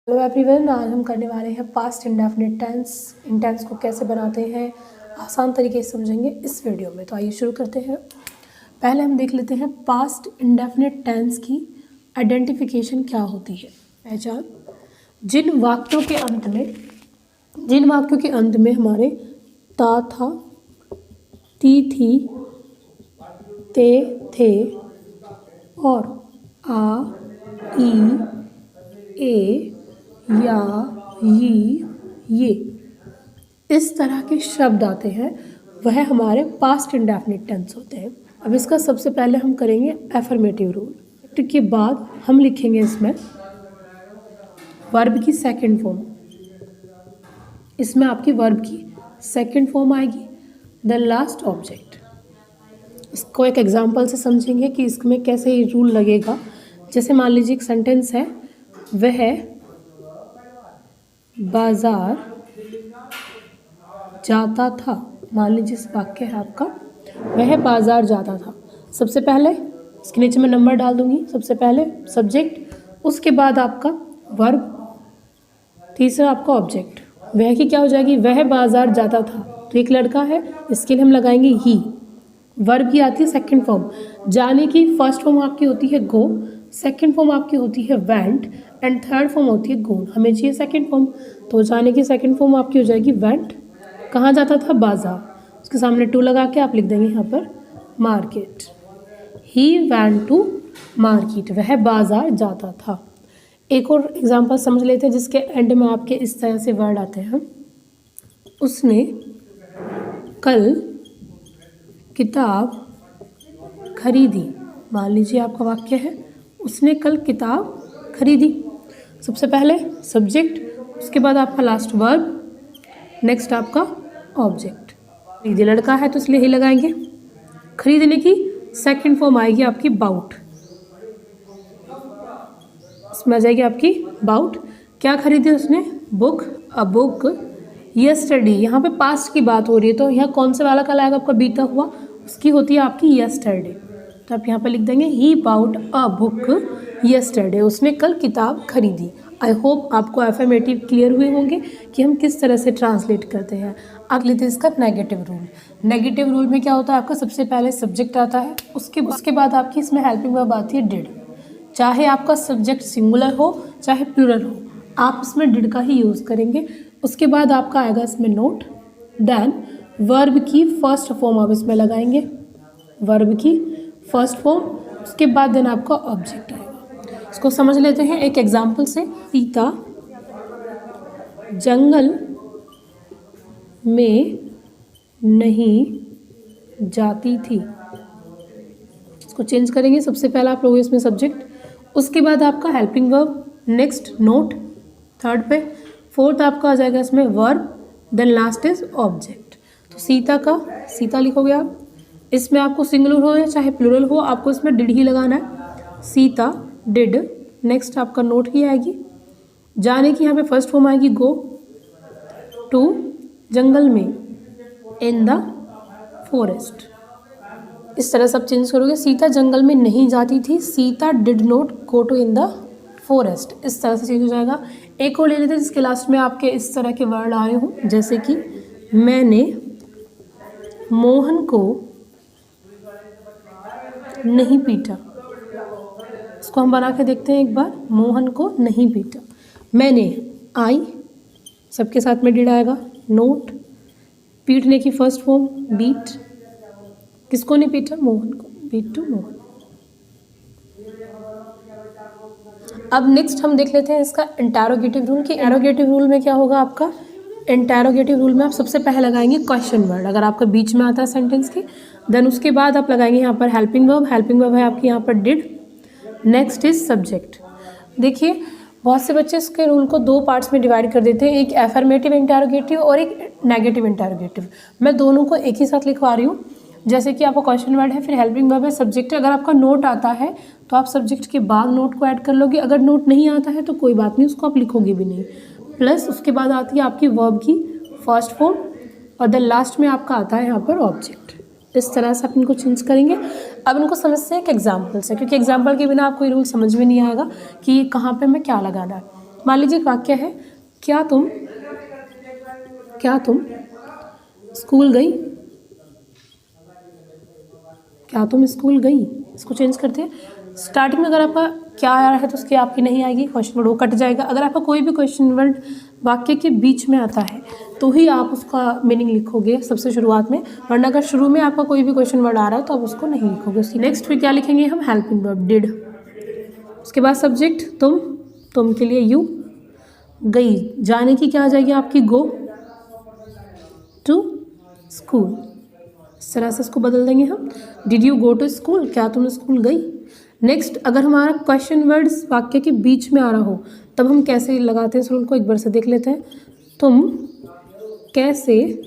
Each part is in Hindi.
हेलो एवरीवन, आज हम करने वाले हैं पास्ट इंडेफिनिट टेंस। इन टेंस को कैसे बनाते हैं आसान तरीके से समझेंगे इस वीडियो में। तो आइए शुरू करते हैं। पहले हम देख लेते हैं पास्ट इंडेफिनिट टेंस की आइडेंटिफिकेशन क्या होती है, पहचान। जिन वाक्यों के अंत में हमारे ता था, ती थी, ते थे और आ, ई, ए, या, ये इस तरह के शब्द आते हैं, वह हमारे पास्ट इंडेफिनिट टेंस होते हैं। अब इसका सबसे पहले हम करेंगे एफर्मेटिव रूल के बाद हम लिखेंगे इसमें वर्ब की सेकंड फॉर्म। इसमें आपकी वर्ब की सेकंड फॉर्म आएगी, द लास्ट ऑब्जेक्ट। इसको एक एग्जांपल से समझेंगे कि इसमें कैसे ये रूल लगेगा। जैसे मान लीजिए एक सेंटेंस है, वह बाजार जाता था। मान लीजिए इस वाक्य है आपका, वह बाजार जाता था। सबसे पहले इसके नीचे मैं नंबर डाल दूंगी। सबसे पहले सब्जेक्ट, उसके बाद आपका वर्ब, तीसरा आपका ऑब्जेक्ट। वह की क्या हो जाएगी, वह बाजार जाता था। तो एक लड़का है, इसके लिए हम लगाएंगे ही। वर्ब की आती है सेकंड फॉर्म। जाने की फर्स्ट फॉर्म आपकी होती है गो, सेकंड फॉर्म आपकी होती है वेंट एंड थर्ड फॉर्म होती है गोन। हमें चाहिए सेकंड फॉर्म, तो जाने की सेकंड फॉर्म आपकी हो जाएगी वेंट। कहाँ जाता था, बाजार। उसके सामने टू लगा के आप लिख देंगे यहाँ पर market. He went to market, वह बाजार जाता था। एक और एग्जाम्पल समझ लेते हैं जिसके एंड में आपके इस तरह से वर्ड आते हैं। उसने कल किताब खरीदी। मान लीजिए आपका वाक्य है, उसने कल किताब खरीदी। सबसे पहले सब्जेक्ट, उसके बाद आपका लास्ट वर्ब, नेक्स्ट आपका ऑब्जेक्ट। खरीदी लड़का है तो इसलिए ही लगाएंगे। खरीदने की सेकंड फॉर्म आएगी आपकी बाउट। इसमें आ जाएगी आपकी बाउट। क्या खरीदी उसने, बुक, अ बुक यस्टरडे। यहाँ पे पास्ट की बात हो रही है, तो यहाँ कौन से वाला कल आएगा आपका, बीता हुआ, उसकी होती है आपकी यस्टरडे। तो आप यहाँ पर लिख देंगे ही बाउट अ बुक यस्टरडे, उसने कल किताब खरीदी। आई होप आपको अफर्मेटिव क्लियर हुए होंगे कि हम किस तरह से ट्रांसलेट करते हैं। अब लेते हैं इसका नेगेटिव रूल। नेगेटिव रूल में क्या होता है आपका, सबसे पहले सब्जेक्ट आता है, उसके बाद आपकी इसमें हेल्पिंग वर्ब आती है डिड। चाहे आपका सब्जेक्ट सिंगुलर हो चाहे प्लूरल हो, आप इसमें डिड का ही यूज़ करेंगे। उसके बाद आपका आएगा इसमें नोट, देन वर्ब की फर्स्ट फॉर्म आप इसमें लगाएंगे, वर्ब की फर्स्ट फॉर्म। उसके बाद देन आपका ऑब्जेक्ट आएगा। इसको समझ लेते हैं एक एग्जाम्पल से। सीता जंगल में नहीं जाती थी। इसको चेंज करेंगे। सबसे पहला आप लोग इसमें सब्जेक्ट, उसके बाद आपका helping verb, next not, third पे, फोर्थ आपका आ जाएगा इसमें verb, then last is object. तो सीता का सीता लिखोगे आप। इसमें आपको सिंगुलर हो या चाहे प्लूरल हो, आपको इसमें डिड ही लगाना है। सीता डिड, नेक्स्ट आपका नोट ही आएगी। जाने की यहाँ पे फर्स्ट फॉर्म आएगी गो, टू जंगल में, इन द फॉरेस्ट। इस तरह सब चेंज करोगे। सीता जंगल में नहीं जाती थी, Sita did not go to in the forest. इस तरह से चेंज हो जाएगा। एक और ले लेते हैं जिसके लास्ट में आपके इस तरह के वर्ड आए हों, जैसे कि मैंने मोहन को नहीं पीटा। इसको हम बना के देखते हैं एक बार। मोहन को नहीं पीटा, मैंने, आई, सबके साथ में डिड आएगा, नोट, पीटने की फर्स्ट फॉर्म बीट। किसको नहीं पीटा, मोहन को, बीट टू मोहन। अब नेक्स्ट हम देख लेते हैं इसका इंटरोगेटिव रूल। कि इंटरोगेटिव रूल में क्या होगा आपका, इंटरोगेटिव रूल में आप सबसे पहले लगाएंगे क्वेश्चन वर्ड, अगर आपका बीच में आता है सेंटेंस के। देन उसके बाद आप लगाएंगे यहाँ पर हेल्पिंग वर्ब। हेल्पिंग वर्ब है आपकी यहाँ पर डिड, नेक्स्ट इज सब्जेक्ट। देखिए बहुत से बच्चे इसके रूल को दो पार्ट्स में डिवाइड कर देते हैं, एक एफर्मेटिव इंटरोगेटिव और एक नेगेटिव इंटरोगेटिव। मैं दोनों को एक ही साथ लिखवा रही हूँ। जैसे कि आपका क्वेश्चन वर्ड है, फिर हेल्पिंग वर्ब है, सब्जेक्ट है। अगर आपका नोट आता है तो आप सब्जेक्ट के बाद नोट को ऐड कर लोगे। अगर नोट नहीं आता है तो कोई बात नहीं, उसको आप लिखोगे भी नहीं। प्लस उसके बाद आती है आपकी वर्ब की फर्स्ट फॉर्म और देन लास्ट में आपका आता है यहाँ पर ऑब्जेक्ट। इस तरह से आप इनको चेंज करेंगे। अब इनको समझते हैं एक एग्जाम्पल से, क्योंकि एग्जाम्पल के बिना आपको ये रूल समझ में नहीं आएगा कि कहाँ पे हमें क्या लगाना है। मान लीजिए एक वाक्य है, क्या तुम स्कूल गई? क्या तुम स्कूल गई? इसको चेंज करते हैं। स्टार्टिंग में अगर आपका क्या आ रहा है तो उसकी आपकी नहीं आएगी, क्वेश्चन वर्ड वो कट जाएगा। अगर आपका कोई भी क्वेश्चन वर्ड वाक्य के बीच में आता है तो ही आप उसका मीनिंग लिखोगे सबसे शुरुआत में, वरना अगर शुरू में आपका कोई भी क्वेश्चन वर्ड आ रहा है तो आप उसको नहीं लिखोगे। उसकी नेक्स्ट फिर क्या लिखेंगे हम? Helping verb did. उसके बाद सब्जेक्ट तुम के लिए यू। गई, जाने की क्या आ जाएगी आपकी? Go to school. इस तरह से इसको बदल देंगे हम। Did you go to school? क्या तुम स्कूल गई? नेक्स्ट, अगर हमारा क्वेश्चन वर्ड्स वाक्य के बीच में आ रहा हो तब हम कैसे लगाते हैं, रूल को एक बार से देख लेते हैं। तुम कैसे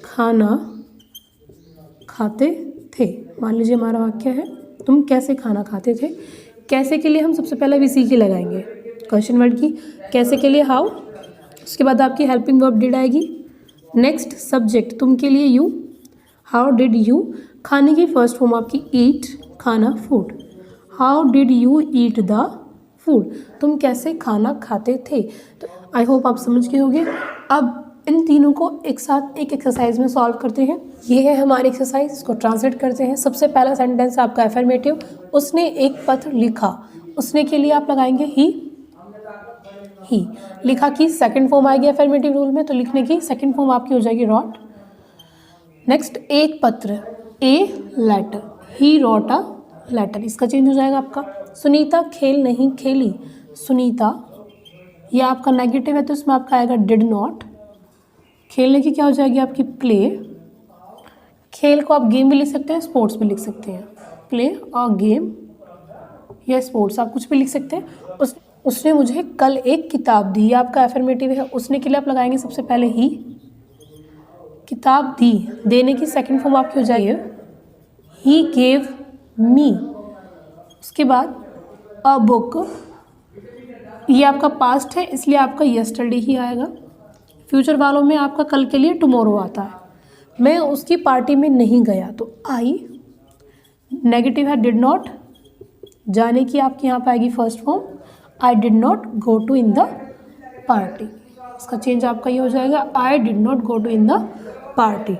खाना खाते थे? मान लीजिए हमारा वाक्य है, तुम कैसे खाना खाते थे। कैसे के लिए हम सबसे पहले वीसी की लगाएंगे, क्वेश्चन वर्ड की। कैसे के लिए हाउ। उसके बाद आपकी हेल्पिंग वर्ब डिड आएगी। नेक्स्ट सब्जेक्ट तुम के लिए यू। How did you. खाने की फर्स्ट फॉर्म आपकी ईट, खाना food. How did you eat the food. तुम कैसे खाना खाते थे। तो आई होप आप समझ गए होंगे। अब इन तीनों को एक साथ एक एक्सरसाइज में सॉल्व करते हैं। ये है हमारी एक्सरसाइज, इसको ट्रांसलेट करते हैं। सबसे पहला सेंटेंस आपका एफर्मेटिव, उसने एक पत्र लिखा। उसने के लिए आप लगाएंगे ही। लिखा की सेकंड फॉर्म आएगी एफर्मेटिव रूल में, तो लिखने की सेकंड फॉर्म आपकी हो जाएगी रॉट। नेक्स्ट, एक पत्र, a letter, he wrote a letter, इसका चेंज हो जाएगा आपका। सुनीता खेल नहीं खेली। सुनीता, ये आपका नेगेटिव है तो इसमें आपका आएगा डिड नॉट। खेलने की क्या हो जाएगी आपकी प्ले। खेल को आप गेम भी लिख सकते हैं, स्पोर्ट्स भी लिख सकते हैं। प्ले और गेम या स्पोर्ट्स आप कुछ भी लिख सकते हैं। उसने मुझे कल एक किताब दी, ये आपका एफर्मेटिव है। उसने के लिए आप लगाएंगे सबसे पहले ही। किताब दी, देने की सेकंड फॉर्म आपकी हो जाएगी ही गेव मी। उसके बाद अ बुक, ये आपका पास्ट है इसलिए आपका यस्टरडे ही आएगा। फ्यूचर वालों में आपका कल के लिए टुमारो आता है। मैं उसकी पार्टी में नहीं गया, तो आई। नेगेटिव है डिड नॉट। जाने की आपकी यहाँ पर आएगी first form, I did not go to in the party. इसका चेंज आपका ये हो जाएगा, I did not go to in the party.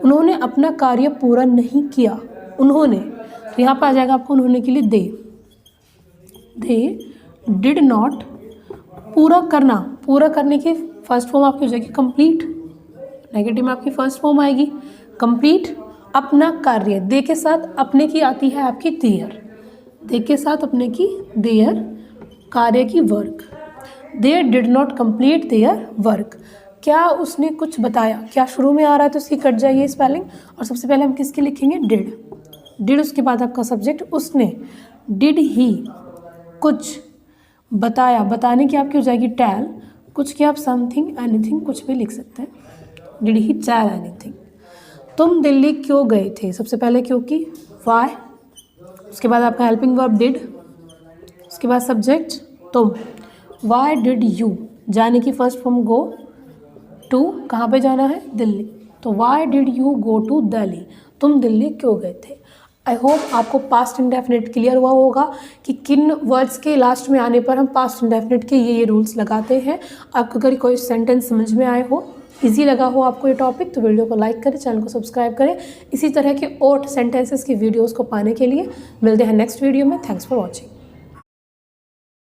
उन्होंने अपना कार्य पूरा नहीं किया। उन्होंने, तो यहाँ पर आ जाएगा आपको उन्होंने के लिए दे डिड नॉट। पूरा करना, पूरा करने की फर्स्ट फॉर्म आपकी हो जाएगी कंप्लीट। नेगेटिव में आपकी फर्स्ट फॉर्म आएगी कंप्लीट। अपना कार्य, दे के साथ अपने की आती है आपकी देयर। दे के साथ अपने की देयर, कार्य की work. They did not complete their work. क्या उसने कुछ बताया, क्या शुरू में आ रहा है तो उसकी कट जाइए स्पेलिंग, और सबसे पहले हम किसकी लिखेंगे डिड। उसके बाद आपका सब्जेक्ट उसने। डिड ही कुछ बताया, बताने की आपकी हो जाएगी टेल। कुछ की आप समथिंग एनीथिंग कुछ भी लिख सकते हैं। Did he tell anything. तुम दिल्ली क्यों गए थे, सबसे पहले क्योंकि वाई। उसके बाद आपका हेल्पिंग वर्ब डिड। उसके बाद सब्जेक्ट तुम। वाई डिड यू, जाने की फर्स्ट फॉर्म गो टू, कहाँ पे जाना है दिल्ली, तो why did you go to Delhi, तुम दिल्ली क्यों गए थे। आई होप आपको पास्ट इंडेफिनिट क्लियर हुआ होगा कि किन वर्ड्स के लास्ट में आने पर हम पास्ट इंडेफिनिट के ये रूल्स लगाते हैं। आपको अगर कोई सेंटेंस समझ में आए हो, इजी लगा हो आपको ये टॉपिक, तो वीडियो को लाइक करें, चैनल को सब्सक्राइब करें। इसी तरह के और सेंटेंसेस की वीडियोज़ को पाने के लिए मिलते हैं नेक्स्ट वीडियो में। Thanks for watching.